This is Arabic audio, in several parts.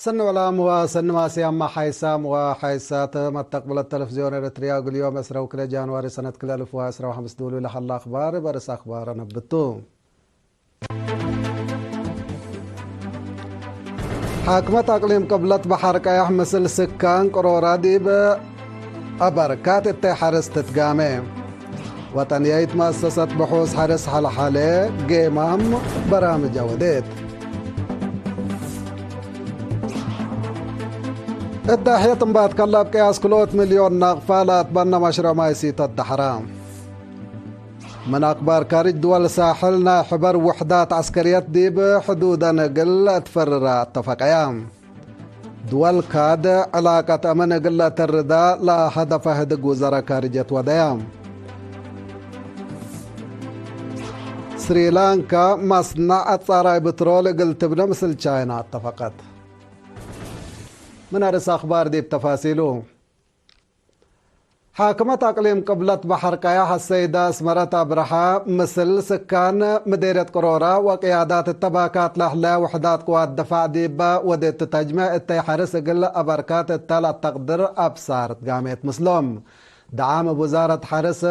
سن ولام وسن ماسي أما حيسام وحيسات متقبل التلفزيون الرياض اليوم أسرة وكلا جانواري سنة كلا 1405 دولي لحل أخبار برس أخبار نبتو حاكمة أقليم قبلت بحر كايح مثل سكان قرورة دي بأبركات التحرس تتقامي وطنيات مؤسسة بحوث حرس حلحالي قيمام برامج وديت الداحية تنبات كلاب قياس كلوت مليون نغفالات بنا مشروع مايسيت الدحرام من أكبر كارج دول ساحلنا حبر وحدات عسكريات دي بحدود نقل تفرر اتفاقيام دول كاد علاقة أمن نقل ترداء لا هدف هدق وزارة كارجة وديام سريلانكا مصنع صاراي بترول قلت بنمثل تشاينا اتفقت من أرس أخبار دي بتفاصيله حاكمة أقليم قبلت بحر كايح السيدة اسمرت أبرحة مثل سكان مديرة قرورة وقيادات الطبقات لحلا وحدات قوات دفاع ديبا وديت تجمع التيحرس قل أبركات التالة تقدر أبصار قامت مسلم دعام وزارة حرس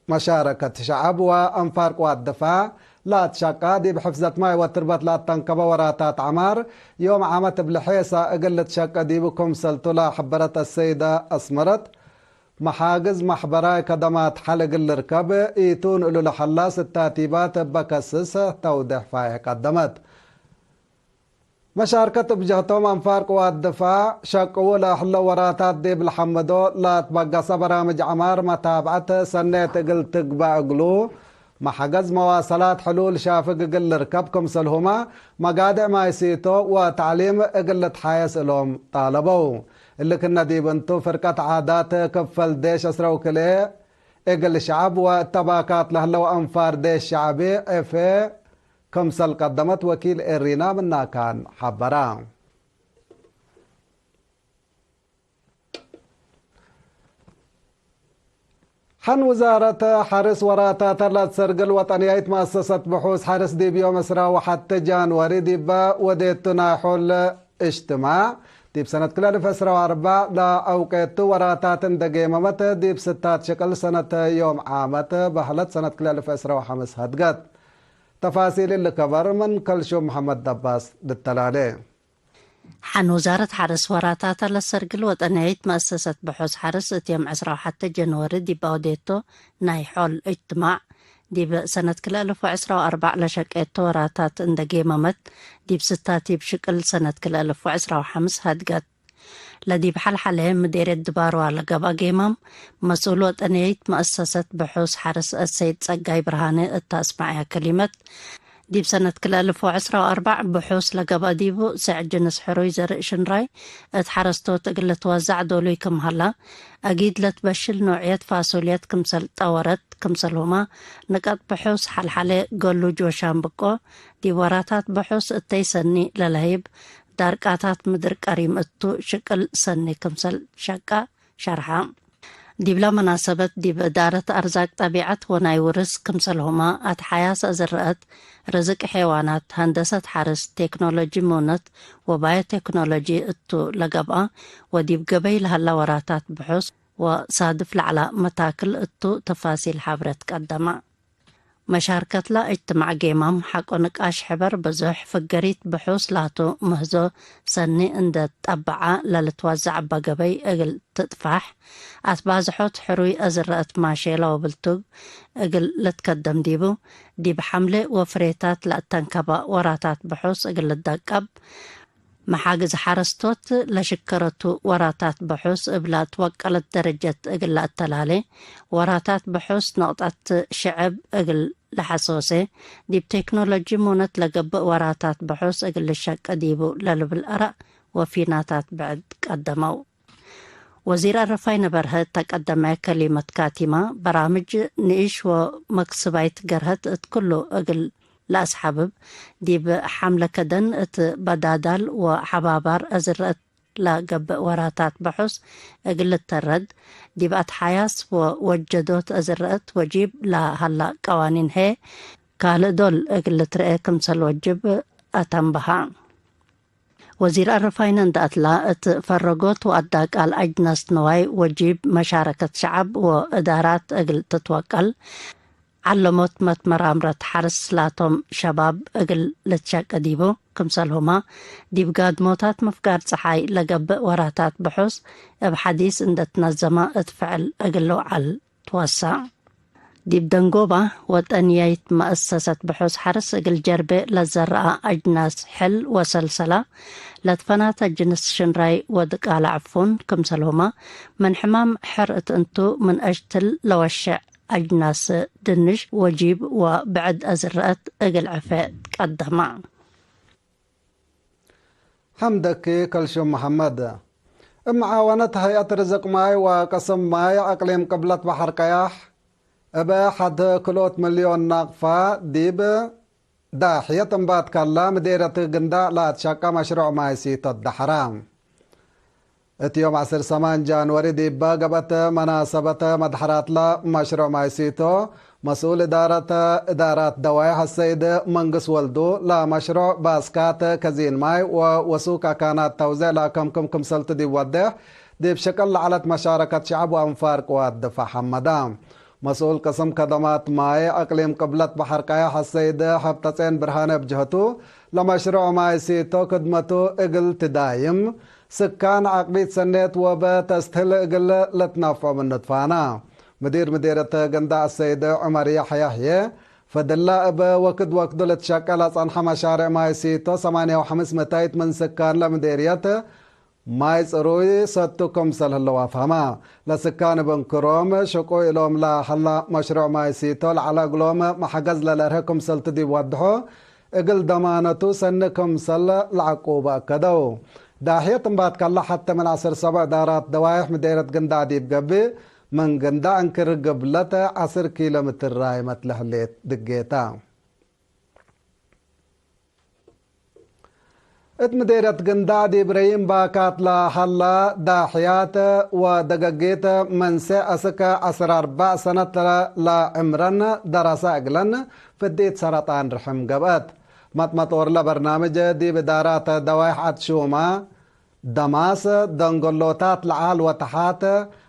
مشاركة شعب وأنفار قوات دفاع لا تشقى دي بحفظة ماي وتربط لا تنكب وراتات عمار يوم عامت بلحيسة اقلت شقة دي بكم سلطلا حبرت السيدة أسمرت محاجز محبراي كدمات حلق الركب ايتون الو لحلاس التاتيبات بكسس توضح فايه قدمت مشاركة بجهتهم أنفار قوات الدفاع شقوا لحلو وراتات دي بالحمدو لا تبقى برامج عمار متابعة سنة تقل تقبع قلو محجز مواصلات حلول شافق قل ركبكم سلهما مقادع ما يسيتو وتعليم قلت حياس لهم طالبوا اللي كنا دي بنتو فرقة عادات كفل ديش أسرو كلي اقل شعب والطبقات لهلو أنفار ديش شعبي افي كمسل قدمت وكيل إرينا منا كان حبران حن وزارة حرس وراتا تلات سرقل وطنيات مؤسسة بحوث حرس دي بيوم اسرا وحتى جانوري دي با وديتنا حول اجتماع دي بسنة كلال فسرا واربع لا اوقيت وراتات اندقي ممت دي بستات شكل سنة يوم عامت بحلت سنة كلال فسرا وحمس هدقات تفاصيل اللي كبر من كلشو محمد دباس للتلالي حن وزارة حرس وراتات للسرقل وطنيات مؤسسة بحوث حرس اتيام 11 جنوري دي باوديتو ناي حول اجتماع دي بسنة كل 2014 لشكيتو وراتات اندقي ممت دي بستاتي بشكل سنة كل 2015 هدقات لدي بحل حالهم مديرة دبارو على قبا قيمام مسؤول وطنيات مؤسسة بحوث حرس السيد سقاي برهاني التاسمعها كلمة دي بسنة كل 2014 بحوث لقبا ديبو سعد جنس حروي زرق شنراي اتحرستو تقل توزع دولي كم هلا أجيد لتبشل نوعية فاصوليات كمسل طورت كمسل هما نقاط بحوث حالي قولو جوشان بقو دي وراتات بحوث التيسني للهيب داركاتات مدر كريم اتو شكل سني كمسل شقا شرحا دي بلا مناسبة دي بإدارة أرزاق طبيعة وناي ورس كمسل هما أتحياس أزرقت رزق حيوانات هندسة حرس تكنولوجي مونت وبايو تكنولوجي اتو لقبقى ودي بقبي لهلا وراتات بحوث وصادف لعلى متاكل اتو تفاصيل حبرت قدما مشاركة لا اجتماع قيمام حق نقاش حبر بزوح فقريت بحوث لاتو مهزو سني اند تقبعا للتوزع بقبي اقل تطفح اتبازحوت حروي ازرقت ماشيلا وبلتوب اقل لتقدم ديبو دي بحملة وفريتات لأتنكبا وراتات بحوث اقل لتدقب محاجز حرستوت لشكرتو وراتات بحوث ابلا توقلت درجة اقل التلالي وراتات بحوث نقطة شعب اقل لحسوسي دي بتكنولوجي مونت لقب وراتات بحوث اقل الشك ديبو للبالأرق وفيناتات بعد قدمو وزير الرفاين برهت تقدم كلمة كاتمة برامج نيش ومكسبايت قرهت كله اقل لأصحابب دي بحملة كدن ات بدادال وحبابار أزرت لقب وراتات بحوث اقل الترد دي بقت حياس ووجدوت أزرت وجيب لهلا قوانين هي قال دول اقل ترأيكم سلوجب أتنبها وزير الرفاينن دأتلا اتفرقوت وأداك على أجناس نواي وجيب مشاركة شعب وإدارات أقل تتوكل علموت متمرامرة حرس لاتهم شباب أقل لتشاك أديبو كمسالهما ديب قاد موتات مفقار صحاي لقب وراتات بحوث بحديث اند تنظم اتفعل أقلو على توسع ديب دنقوبة وطنيايت مؤسسة بحوث حرس أقل جربة لزرع أجناس حل وسلسلة لتفنات الجنس شنراي ودق على عفون كمسالهما من حمام حرقت انتو من أجتل لوشع أجناس دنج وجيب وبعد أزرقت أقل عفاء قدما حمدك كلشم محمد معاونة هيئة رزق ماي وقسم ماي أقليم قبلة بحر قياح أبا حد كلوت مليون ناقفة ديب داحية تنبات كلا مديرة قنداء لا تشاكا مشروع ماي سيطة دحرام اتيوم 10 جانوري ديبا قبت مناسبة مدحرات لا مشروع ماي سيتو مسؤول إدارات دوايح السيد منقص ولدو لا مشروع باسكات كزين ماي ووسوكا كانت توزيع لا كم سلط دي ودح دي بشكل على مشاركة شعب وأنفار قوات دفاع حمدام مسؤول قسم خدمات ماي أقليم قبلة بحر قياح السيد حبتين برهانة بجهتو لمشروع ماي سيتو خدمتو اقل تدايم سكان عقبيت سنت وبتستهل اقل لتنافع من نطفانا مديرة قنداء السيد عمر يحيى فدلا أبا وقت لتشكل أصنح مشارع ماي سيتو 8500 من سكان لمديرية ماي صروي ستكم سله اللوافهما لسكان بنكروم شكو إلوم لا حلا مشروع ماي سيتو على قلوم محجز للرهكم سلت دي وضحو اقل دمانتو سنكم سل العقوبة كدو داحية تنبات كلا حتى من 7 دارات دوايح مديرة قنداء ديب قبي من قنداء انكر قبلتا 10 كيلومتر راي متلحليت دقيتا مديرة قنداء دي إبراهيم باكات لا حلا داحيات ودقاقيت من سأسكا 4 سنة لا عمران دراسة أقلن فديت سرطان رحم قبات مطور لبرنامج دي بدارات دوايح عدشوما دماس دنقلوتات العال وتحات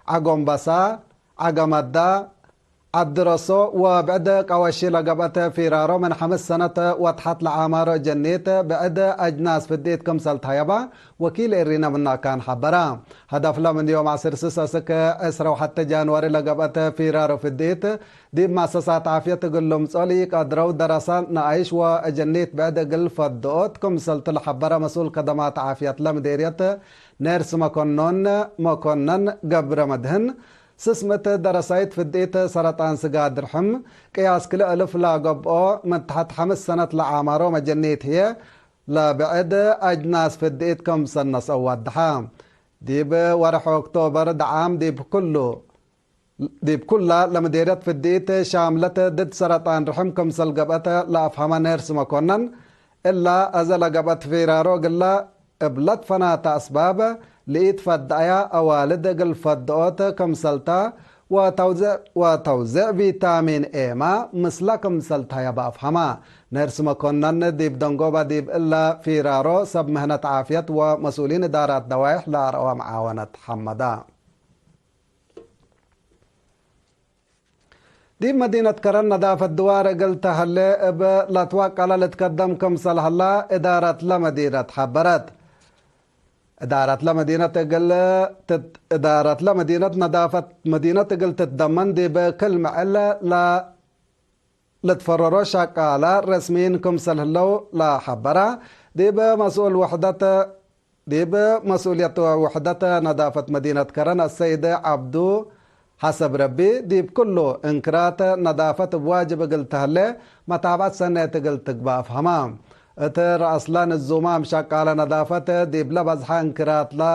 عقومبسا عقمدا الدراسو وبعد قواشي لقبت فيرارو من 5 سنة وتحت العامر جنيت بعد أجناس فديت كمسل تايبا وكيل إرينا منا كان حبرا هدف لا من يوم 10 سك أسرو حتى جانوري لقبت فيرارو فديت دي مؤسسات عافية تقول لهم صالي قدروا دراسة نعيش وجنيت بعد قل فدوت كمسل تلحبرا مسؤول خدمات عافية لمديرية نيرس مكونن قبر مدهن سسمت درسايت فديت سرطان سقاد رحم قياس كل ألف لا قبقو من تحت 5 سنة لعامارو مجنيت هي لا بعد أجناس فديت كم سنة سواد دحام ديب ورح أكتوبر دعام ديب كلها لمديرية فديت شاملة ضد سرطان رحم كم سل قبقت لا أفهمها نيرس مكونن إلا أزل قبقت فيرارو قلا ابلت فناتا أسباب لقيت فدايا أوالد قل فدوت كم سلتا وتوزع فيتامين إيما مثل كم سلتا يبا أفهما نرس مكونن ديب دنقوبا ديب إلا فيرارو سب مهنة عافية ومسؤولين إدارة دوايح لا روا معاونة حمدا دي مدينة كرن نظافة دوار قلت هلا لا توقع لتقدم كم سل هلا إدارة لمدينة حبرت إدارة لمدينة نظافة مدينة قل تتضمن دي بكل معلة لا لتفرروا شاقالة رسمين كمسل هلو لا حبرا دي بمسؤول مسؤولية وحدة نظافة مدينة كرن السيد عبدو حسب ربي دي بكله انكرات نظافة بواجب قلت هلا متابعة سنة قلت تقباف همام اتر اصلا الزمام شقالة نظافة ديب لبزحة انكرات لا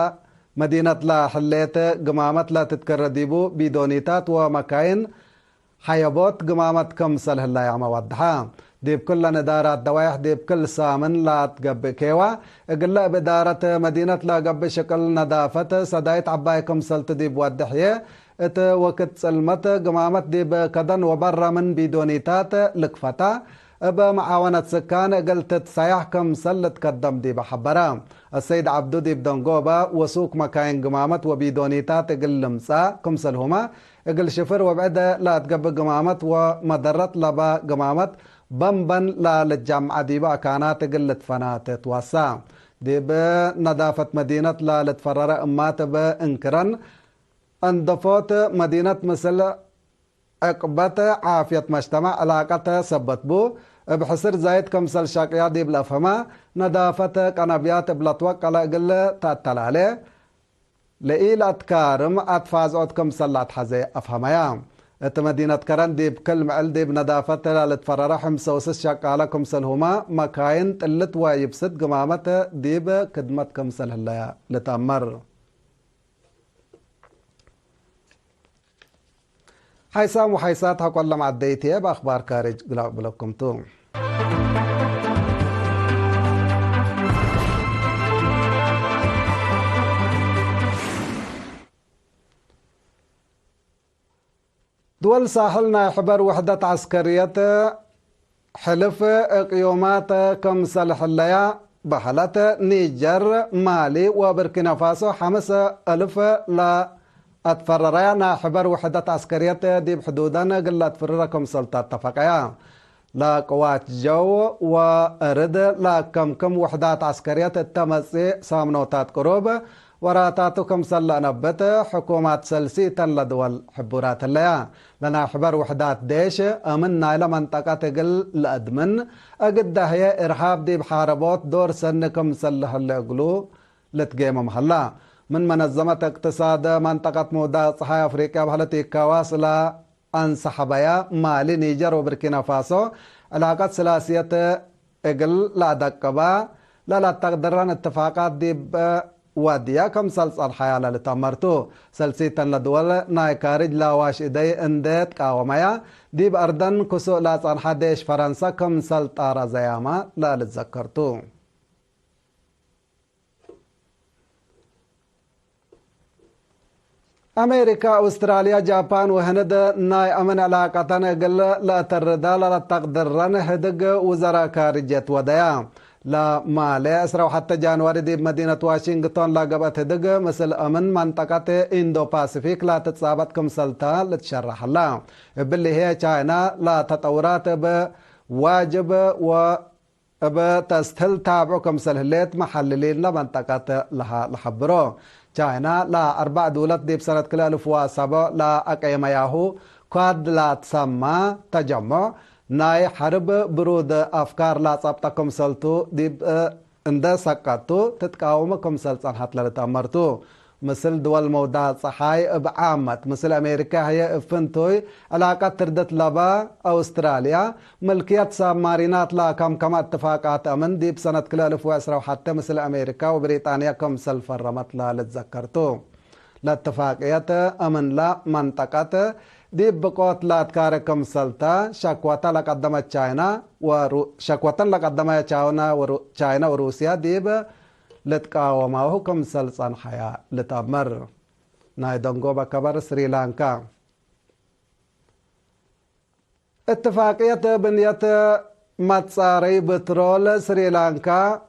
مدينة لا حليت قمامت لا تتكرر ديبو بدونيتات ومكاين حيبوت قمامت كمسل هلا يا موضحة ديب كل ندارات دوايح ديب كل سامن لا تقب كيوا اقلا بدارة مدينة لا قب شكل نظافة صدايت عباي كمسل تديب ودحية ات وقت سلمت قمامت ديب كدن وبر من بدونيتات لكفتا بمعاونة سكان قلت تسيح كمسل تقدم دي بحبرام السيد عبدو دي بدنقوبة وسوق مكاين قمامت وبيدونيتات قل لمسا كمسلهما قل شفر وبعده لا تقبل قمامت ومدرت لبا قمامت بمبن لا للجامعة دي بقى كانت قل تفنات توسع دي بنظافة مدينة لا لتفرر امات بانكرن اندفوت مدينة مثل اقبت عافية مجتمع علاقة سبت بو بحسر زايد كمسل شاقيا دي بلافهما نظافة قنابيات بلطوق على قل تاتلالي لئيل اتكارم اتفازعود كمسل اتحزي افهمايا ات مدينة كرن دي بكل معل دي بنظافة لتفرر حمسة وسس شاقالة كمسل هما مكاين تلت وايبسد قمامة دي بكدمت كمسل هلا لتأمر حيسام وحيسات هقول لما عديتي بأخبار كارج بلوكم توم دول ساحلنا يحبر وحدة عسكرية حلف قيومات كمسل حليا بحلة نيجر مالي وبركينا فاسو 5,000 لا اتفررينا حبر وحدة عسكرية دي بحدودنا قلت فرركم سلطة اتفقيا لا قوات جو وارد لا كم وحدات عسكرية التمسي سامنوتات قروب وراتاتكم سلا نبت حكومات سلسيتا لدول حبورات الليا لنا حبر وحدات ديش امنا الى منطقة قل الادمن اقد هي ارهاب دي بحاربوت دور سنكم سلح اللي اقلو لتقيم محلا من منظمة اقتصاد منطقة مودا صحايا افريقيا بحالتي كواصلة انسحبايا مالي نيجر وبركينا فاسو علاقات سلاسية اقل لا دقبا لا تقدران اتفاقات دي وديا كم سلس الحياة لتمرتو سلسيتا لدول نايكارج لا واش ايدي اندت قاومايا دي باردن كسو لا صنحة ديش فرنسا كم سلط زياما لا لتذكرتو امريكا استراليا جابان وهند ناي امن علاقتنا قل لا تردا لا تقدرن هدق وزراء خارجية وديا لا مالي اسرو حتى جانواري دي مدينة واشنطن لا قبت هدق مثل امن منطقة اندو باسيفيك لا تتصابت كم سلطة لتشرح الله باللي هي چاينا لا تطورات بواجب و بتستهل تابعو كم سلهليت محللين لمنطقة لها لحبرو چاينا لا 4 دولت دي بسنة كل 2007 لا اقيم ياهو قد لا تسمى تجمع ناي حرب برود افكار لا صابتكم سلطو دي اند سقطو تتقاومكم سلطان حتى لتأمرتو مثل دول مودا صحاي بعامت مثل امريكا هي افنتوي علاقات تردت لبا استراليا ملكيات سامارينات لا كم اتفاقات امن دي بسنة كل 2010 حتى مثل امريكا وبريطانيا كم سلف الرمت لا لتذكرتو لا اتفاقيات امن لا منطقات دي بقوت لا تكاركم سلطة شكوتا لقدمت چاينا شكوتا لقدمت چاينا وروسيا دي لتقاومه كم سلطان حياة لتأمر نايدونغو بكبر سريلانكا اتفاقية بنية متصاري بترول سريلانكا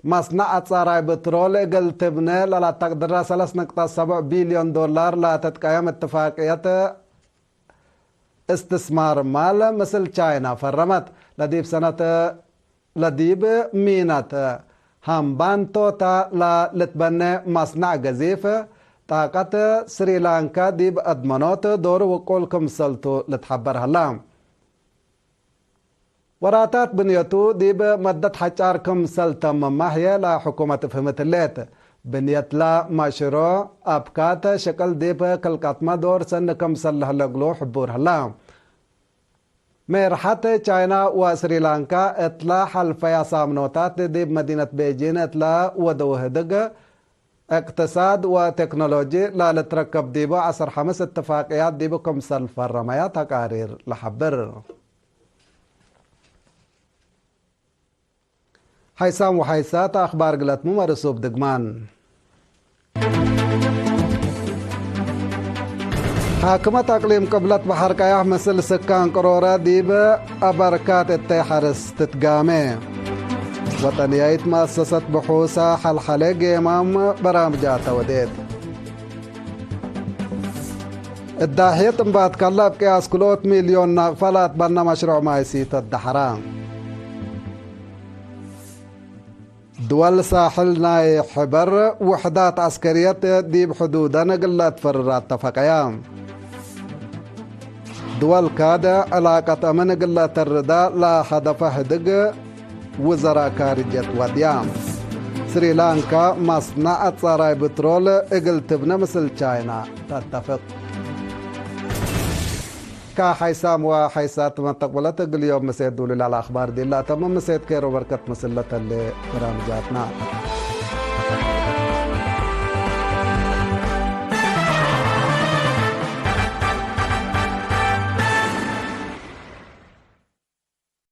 مصنع تصاري بترول قل تبني لا تقدر 3.7 بليون دولار لا تتقايم اتفاقية استثمار مال مثل چاينا فرمت لديب سنة لديب مينات همبانتو تا لا لتبنى مصنع جزيف طاقة سريلانكا ديب أدمنوت دور وقولكم سلطو لتحبر هلام وراتات بنيتو ديب مدة حجاركم سلطة مماهية لا حكومة فهمت الليت بنيت لا مشروع أبكات شكل ديب كالقاتما دور سنكم سلح لقلو حبور هلام مرحت چاينا وسريلانكا اطلاع حلفيا سامنوتات دي بمدينة بيجين اطلاع ودوهدق اقتصاد وتكنولوجي لا لتركب ديبو 5 اتفاقيات ديبو كم سلف الرمايات تقارير لحبر حيسام وحيسات اخبار قلت ممارسوب دقمان حاكمة أقليم قبلة بحر كايح مثل سكان قرورة ديب أبركات التحرس تتقامي وطنيايت مؤسسة بحوثة حلحلق إمام برامجات وديت الداحية تنبات كلاب كياس كلوت مليون نغفلات بنا مشروع مايسيت الدحران دول ساحلنا يحبر وحدات عسكرية ديب حدودنا قلت فررات تفقيام دول كادة علاقة أمن قلت الرداء لا هدف هدق وزراء خارجية وديام سريلانكا مصنع صاراي بترول اقلت بنا مثل تشاينا تتفق كحيسام وحيسات من تقبلت اليوم مسيد دولي على الأخبار دي لا تمام مسيد كيرو بركة مسلة اللي برامجاتنا